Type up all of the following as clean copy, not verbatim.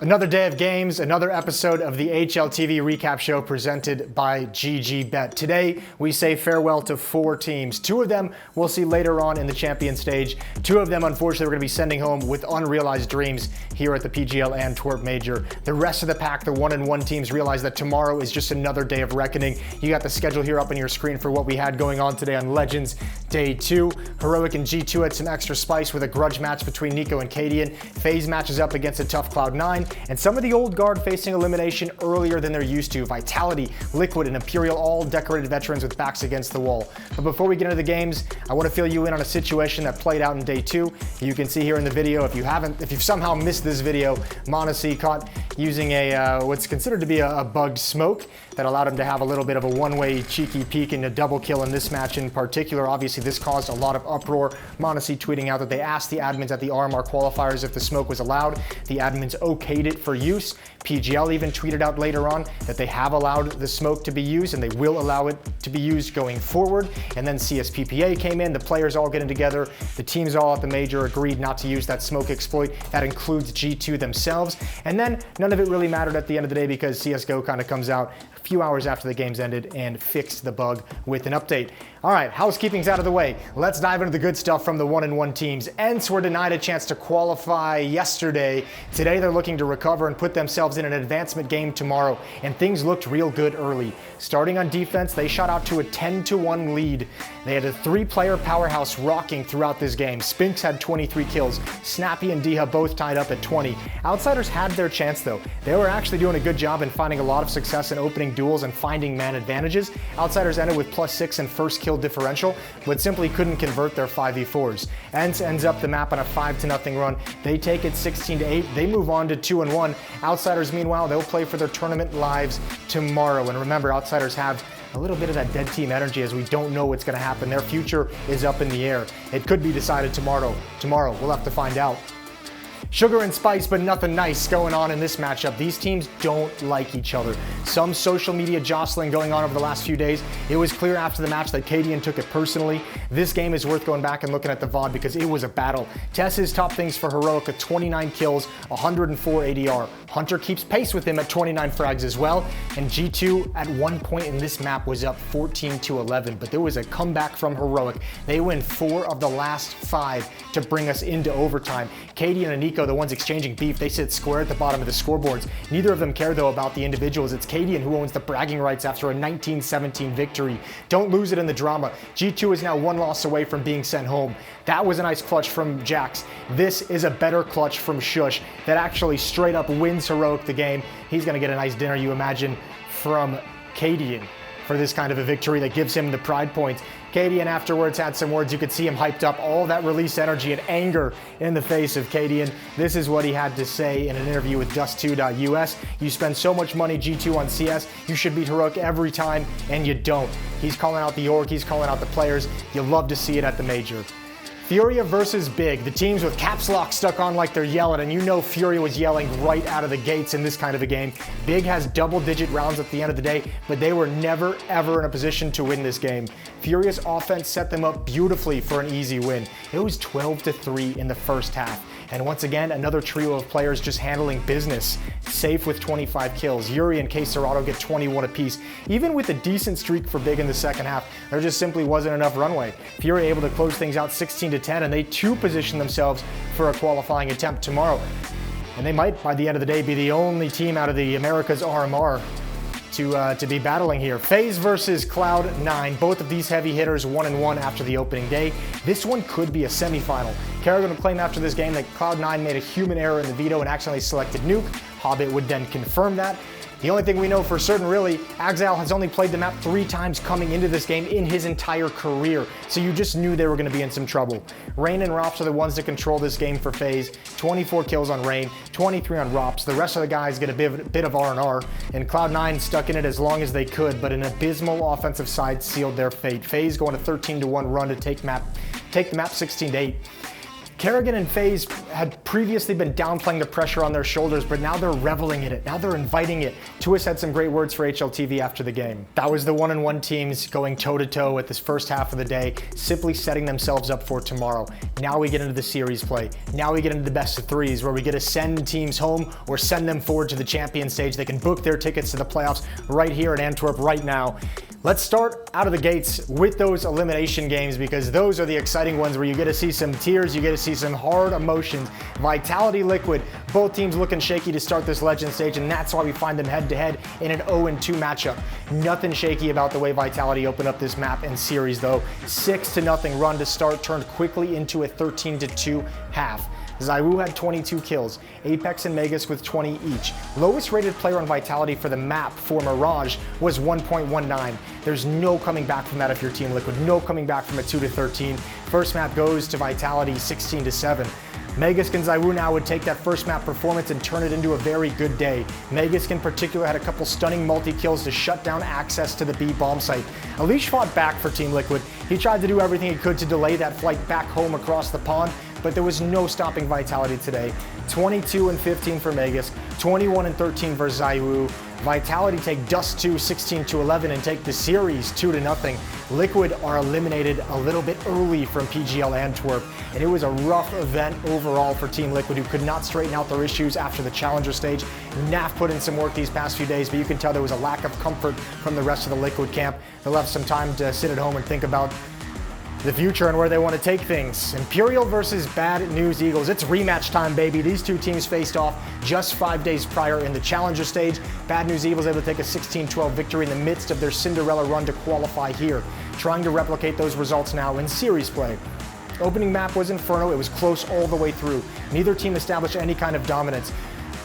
Another day of games, another episode of the HLTV recap show presented by GG.BET. Today, we say farewell to 4 teams. 2 of them we'll see later on in the champion stage. 2 of them, unfortunately, we're going to be sending home with unrealized dreams here at the PGL Antwerp Major. The rest of the pack, the 1-1 teams, realize that tomorrow is just another day of reckoning. You got the schedule here up on your screen for what we had going on today on Legends Day 2. Heroic and G2 had some extra spice with a grudge match between Nico and Cadian. FaZe matches up against a tough Cloud9. And some of the old guard facing elimination earlier than they're used to. Vitality, Liquid, and Imperial, all decorated veterans with backs against the wall. But before we get into the games, I want to fill you in on a situation that played out in Day 2. You can see here in the video, if you've somehow missed this video, m0NESY caught using a what's considered to be a bugged smoke that allowed him to have a little bit of a one-way cheeky peek and a double kill in this match in particular. Obviously, this caused a lot of uproar. m0NESY tweeting out that they asked the admins at the RMR qualifiers if the smoke was allowed. The admins okayed it for use. PGL even tweeted out later on that they have allowed the smoke to be used and they will allow it to be used going forward. And then CSPPA came in, the players all getting together, the teams all at the major agreed not to use that smoke exploit. That includes G2 themselves. And then none of it really mattered at the end of the day because CSGO kind of comes out a few hours after the games ended and fixed the bug with an update. All right, housekeeping's out of the way. Let's dive into the good stuff from the 1-1 teams. ENCE were denied a chance to qualify yesterday. Today they're looking to recover and put themselves in an advancement game tomorrow, and things looked real good early. Starting on defense, they shot out to a 10-1 lead. They had a 3-player powerhouse rocking throughout this game. Spinks had 23 kills. Snappy and Diha both tied up at 20. Outsiders had their chance though. They were actually doing a good job in finding a lot of success in opening duels and finding man advantages. Outsiders ended with +6 and first kill differential, but simply couldn't convert their 5v4s. ENCE ends up the map on a 5-0 run. They take it 16-8. They move on to 2-1. Outsiders, meanwhile, they'll play for their tournament lives tomorrow. And remember, Outsiders have a little bit of that dead team energy as we don't know what's going to happen. Their future is up in the air. It could be decided tomorrow. We'll have to find out. Sugar and spice, but nothing nice going on in this matchup. These teams don't like each other. Some social media jostling going on over the last few days. It was clear after the match that Cadian took it personally. This game is worth going back and looking at the VOD because it was a battle. Tess's top things for Heroic with 29 kills, 104 ADR. Hunter keeps pace with him at 29 frags as well. And G2 at one point in this map was up 14-11, but there was a comeback from Heroic. They win 4 of the last 5 to bring us into overtime. Cadian and Nico, the ones exchanging beef, they sit square at the bottom of the scoreboards. Neither of them care though about the individuals. It's Cadian who owns the bragging rights after a 19-17 victory. Don't lose it in the drama. G2 is now 1 loss away from being sent home. That was a nice clutch from Jax. This is a better clutch from Shush that actually straight up wins Heroic the game. He's gonna get a nice dinner, you imagine, from Cadian for this kind of a victory that gives him the pride points. Cadian afterwards had some words. You could see him hyped up, all that released energy and anger in the face of Cadian. This is what he had to say in an interview with Dust2.us. You spend so much money, G2, on CS, you should beat Heroic every time, and you don't. He's calling out the org, he's calling out the players. You love to see it at the major. FURIA versus Big, the teams with caps lock stuck on like they're yelling, and you know FURIA was yelling right out of the gates in this kind of a game. Big has double-digit rounds at the end of the day, but they were never, ever in a position to win this game. FURIA's offense set them up beautifully for an easy win. It was 12-3 in the first half. And once again, another trio of players just handling business. Safe with 25 kills. Yuri and K-Serato get 21 apiece. Even with a decent streak for Big in the second half, there just simply wasn't enough runway. FURIA able to close things out 16-10, and they too position themselves for a qualifying attempt tomorrow. And they might, by the end of the day, be the only team out of the Americas RMR to be battling here. FaZe versus Cloud9. Both of these heavy hitters 1-1 after the opening day. This one could be a semifinal. Kerrigan would claim after this game that Cloud9 made a human error in the veto and accidentally selected Nuke. Hobbit would then confirm that. The only thing we know for certain, really, Axel has only played the map 3 times coming into this game in his entire career, so you just knew they were going to be in some trouble. Rain and Rops are the ones that control this game for FaZe. 24 kills on Rain, 23 on Rops. The rest of the guys get a bit of R&R, and Cloud9 stuck in it as long as they could, but an abysmal offensive side sealed their fate. FaZe going a 13-1 run to take the map 16-8. Kerrigan and FaZe had previously been downplaying the pressure on their shoulders, but now they're reveling in it. Now they're inviting it. Tuas had some great words for HLTV after the game. That was the one-on-one teams going toe-to-toe at this first half of the day, simply setting themselves up for tomorrow. Now we get into the series play. Now we get into the best of threes, where we get to send teams home or send them forward to the champion stage. They can book their tickets to the playoffs right here in Antwerp right now. Let's start out of the gates with those elimination games, because those are the exciting ones where you get to see some tears, you get to see some hard emotions. Vitality, Liquid, both teams looking shaky to start this legend stage, and that's why we find them head-to-head in an 0-2 matchup. Nothing shaky about the way Vitality opened up this map and series though. 6-0 run to start turned quickly into a 13-2 half. ZywOo had 22 kills, Apex and Magus with 20 each. Lowest rated player on Vitality for the map for Mirage was 1.19. There's no coming back from that if you're Team Liquid, no coming back from a 2-13. First map goes to Vitality 16-7. Magus and ZywOo now would take that first map performance and turn it into a very good day. Magus in particular had a couple stunning multi-kills to shut down access to the B bomb site. Alish fought back for Team Liquid. He tried to do everything he could to delay that flight back home across the pond, but there was no stopping Vitality today. 22-15 for Magus, 21-13 for ZywOo. Vitality take Dust 2 16-11 and take the series 2-0. Liquid are eliminated a little bit early from PGL Antwerp, and it was a rough event overall for Team Liquid, who could not straighten out their issues after the Challenger stage. NAV put in some work these past few days, but you can tell there was a lack of comfort from the rest of the Liquid camp. They'll have some time to sit at home and think about the future and where they want to take things. Imperial versus Bad News Eagles. It's rematch time, baby. These two teams faced off just 5 days prior in the Challenger stage. Bad News Eagles able to take a 16-12 victory in the midst of their Cinderella run to qualify here, trying to replicate those results now in series play. Opening map was Inferno. It was close all the way through. Neither team established any kind of dominance.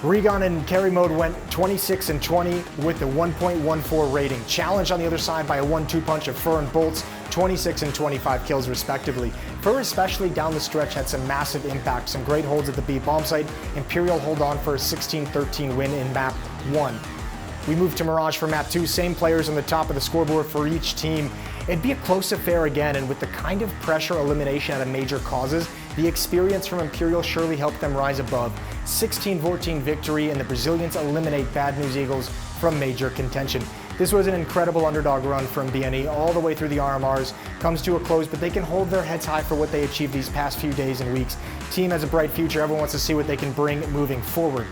Regon in carry mode went 26-20 with the 1.14 rating. Challenged on the other side by a 1-2 punch of Fur and Bolts, 26 and 25 kills respectively. Fur, especially down the stretch, had some massive impact, some great holds at the B bomb site. Imperial hold on for a 16-13 win in map 1. We move to Mirage for map 2, same players on the top of the scoreboard for each team. It'd be a close affair again, and with the kind of pressure elimination out of major causes, the experience from Imperial surely helped them rise above. 16-14 victory, and the Brazilians eliminate Bad News Eagles from major contention. This was an incredible underdog run from BNE all the way through the RMRs. Comes to a close, but they can hold their heads high for what they achieved these past few days and weeks. Team has a bright future. Everyone wants to see what they can bring moving forward.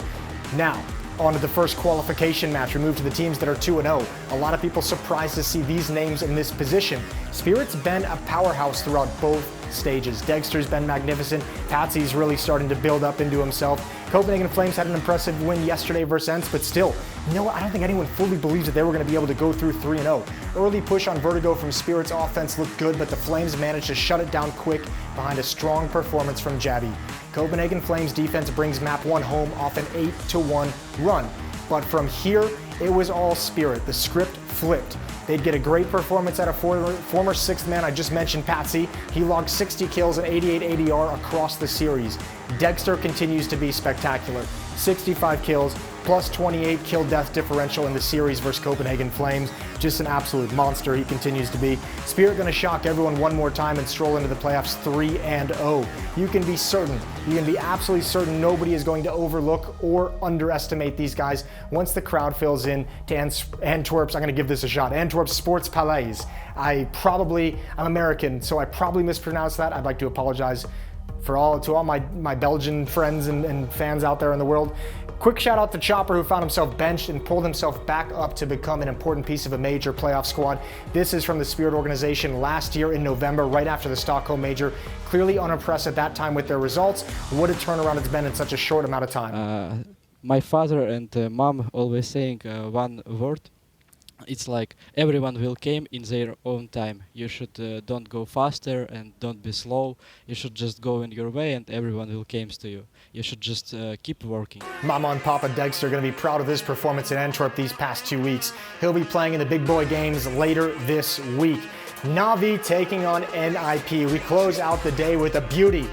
Now, on to the first qualification match. We move to the teams that are 2-0. A lot of people surprised to see these names in this position. Spirit's been a powerhouse throughout both stages. Dexter's been magnificent. Patsy's really starting to build up into himself. Copenhagen Flames had an impressive win yesterday versus ENCE, but still, I don't think anyone fully believes that they were going to be able to go through 3-0. Early push on Vertigo from Spirit's offense looked good, but the Flames managed to shut it down quick behind a strong performance from Jabby. Copenhagen Flames defense brings map 1 home off an 8-1 run. But from here, it was all Spirit. The script flipped. They'd get a great performance out of former sixth man I just mentioned, Patsy. He logged 60 kills and 88 ADR across the series. Dexter continues to be spectacular. 65 kills, plus 28 kill death differential in the series versus Copenhagen Flames. Just an absolute monster he continues to be. Spirit gonna shock everyone one more time and stroll into the playoffs 3-0. You can be certain, you can be absolutely certain nobody is going to overlook or underestimate these guys once the crowd fills in to Antwerp's, I'm gonna give this a shot, Antwerp's Sports Palais. I'm American, so I probably mispronounced that. I'd like to apologize to all my Belgian friends and fans out there in the world. Quick shout out to Chopper, who found himself benched and pulled himself back up to become an important piece of a major playoff squad. This is from the Spirit organization last year in November, right after the Stockholm Major. Clearly unimpressed at that time with their results. What a turnaround it's been in such a short amount of time. My father and mom always saying one word. It's like everyone will come in their own time. You should don't go faster and don't be slow. You should just go in your way and everyone will come to you. You should just keep working. Mama and Papa Dexter are going to be proud of his performance in Antwerp these past 2 weeks. He'll be playing in the big boy games later this week. NAVI taking on NIP. We close out the day with a beauty.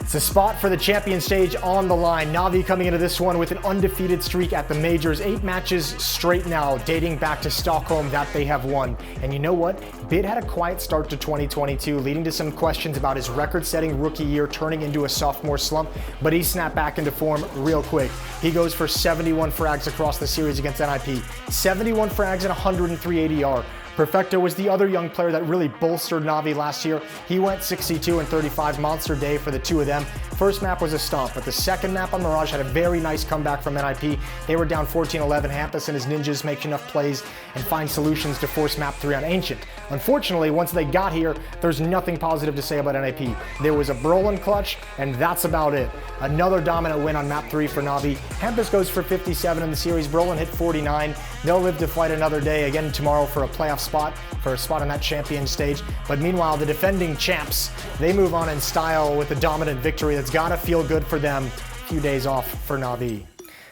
It's a spot for the champion stage on the line. NAVI coming into this one with an undefeated streak at the majors. 8 matches straight now, dating back to Stockholm that they have won. And you know what? BET had a quiet start to 2022, leading to some questions about his record-setting rookie year turning into a sophomore slump, but he snapped back into form real quick. He goes for 71 frags across the series against NIP, 71 frags and 103 ADR. Perfecto was the other young player that really bolstered NAVI last year. He went 62 and 35, monster day for the two of them. First map was a stomp, but the second map on Mirage had a very nice comeback from NIP. They were down 14-11. Hampus and his ninjas make enough plays and find solutions to force map 3 on Ancient. Unfortunately, once they got here, there's nothing positive to say about NIP. There was a Brolin clutch, and that's about it. Another dominant win on map 3 for NAVI. Hampus goes for 57 in the series. Brolin hit 49. They'll live to fight another day again tomorrow for a playoff spot, for a spot on that champion stage. But meanwhile, the defending champs, they move on in style with a dominant victory that's gotta feel good for them. A few days off for NAVI.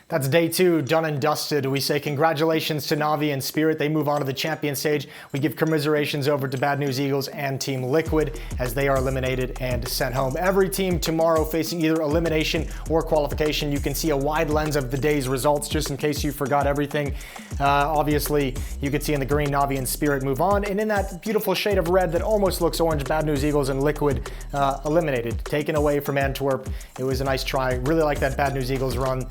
That's day 2, done and dusted. We say congratulations to NAVI and Spirit. They move on to the champion stage. We give commiserations over to Bad News Eagles and Team Liquid as they are eliminated and sent home. Every team tomorrow facing either elimination or qualification. You can see a wide lens of the day's results just in case you forgot everything. Obviously, you can see in the green, NAVI and Spirit move on. And in that beautiful shade of red that almost looks orange, Bad News Eagles and Liquid eliminated, taken away from Antwerp. It was a nice try. Really like that Bad News Eagles run.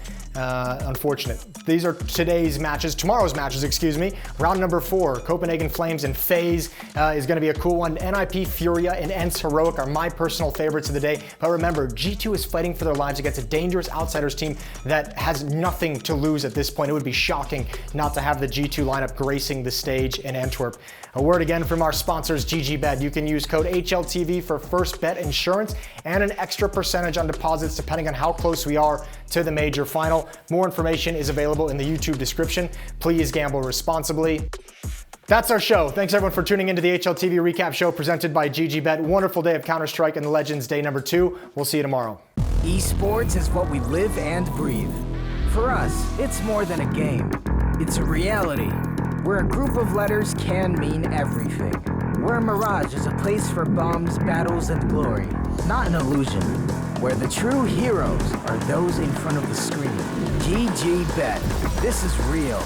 Unfortunate. These are tomorrow's matches, excuse me. Round number 4, Copenhagen Flames and FaZe is going to be a cool one. NIP, FURIA, and ENCE Heroic are my personal favorites of the day. But remember, G2 is fighting for their lives against a dangerous Outsiders team that has nothing to lose at this point. It would be shocking not to have the G2 lineup gracing the stage in Antwerp. A word again from our sponsors, GG.BET. You can use code HLTV for first bet insurance and an extra percentage on deposits depending on how close we are to the major final. More information is available in the YouTube description. Please gamble responsibly. That's our show. Thanks everyone for tuning into the HLTV recap show presented by GG.BET. Wonderful day of Counter-Strike and Legends day number 2. We'll see you tomorrow. Esports is what we live and breathe. For us, it's more than a game. It's a reality, where a group of letters can mean everything. Where Mirage is a place for bombs, battles, and glory, not an illusion. Where the true heroes are those in front of the screen. GG.BET. This is real.